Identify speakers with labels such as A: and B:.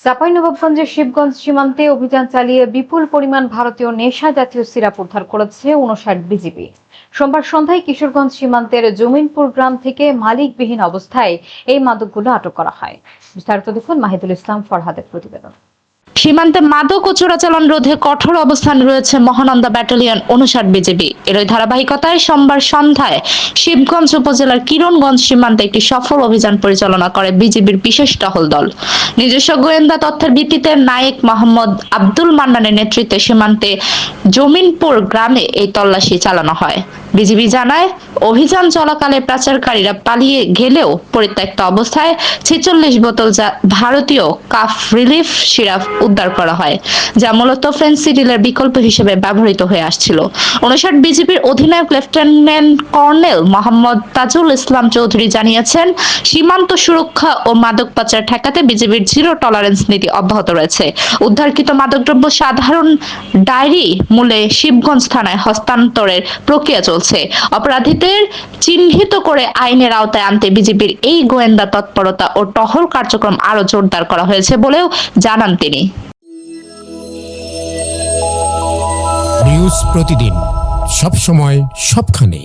A: চাঁপাইনবাবগঞ্জের শিবগঞ্জ সীমান্তে অভিযান চালিয়ে বিপুল পরিমাণ ভারতীয় নেশা জাতীয় সিরাপ উদ্ধার করেছে ৫৯ বিজিবি। সোমবার সন্ধ্যায় কিশোরগঞ্জ সীমান্তের জমিনপুর গ্রাম থেকে মালিকবিহীন অবস্থায় এই মাদকগুলো আটক করা হয়। বিস্তারিত দেখুন মাহিদুল ইসলাম ফরহাদের প্রতিবেদন।
B: সীমান্তে মাদক ও চোরাচালান রোধে কঠোর অবস্থান রয়েছে মহানন্দা ব্যাটালিয়ন ৫৯ বিজিবি। এর ধারাবাহিকতায় সোমবার সন্ধ্যায় শিবগঞ্জ উপজেলার কিরণগঞ্জ সীমান্তে একটি সফল অভিযান পরিচালনা করে বিজিবির বিশেষ টহল দল। নিজস্ব গোয়েন্দা তথ্যের ভিত্তিতে নায়েক মোহাম্মদ আব্দুল মান্নানের নেতৃত্বে সীমান্তে জমিনপুর গ্রামে এই তল্লাশি চালানো হয়। বিজিবি জানায়, অভিযান চলাকালে পাচারকারীরা পালিয়ে গেলেও পরিত্যক্ত অবস্থায় ৪৬ বোতল ভারতীয় কাফ রিলিফ সিরাপ উদ্ধার করা হয়, যা মূলত ফেন্সিডিলের বিকল্প হিসেবে ব্যবহৃত হয়ে আসছিল। ৫৯ বিজিবির অধিনায়ক লেফটেন্যান্ট কর্নেল মোহাম্মদ তাজুল ইসলাম চৌধুরী জানিয়েছেন, সীমান্ত সুরক্ষা ও মাদক পাচার ঠেকাতে বিজিবির জিরো টলারেন্স নীতি অব্যাহত রয়েছে। উদ্ধারকৃত মাদকদ্রব্য সাধারণ ডায়েরি মূলে শিবগঞ্জ থানায় হস্তান্তরের প্রক্রিয়া চলছে। অপরাধীদের চিহ্নিত করে আইনের আওতায় আনতে বিজিবির এই গোয়েন্দা তৎপরতা ও টহল কার্যক্রম আরো জোরদার করা হয়েছে বলেও জানান তিনি।
C: নিউজ প্রতিদিন, সব সময়, সবখানে।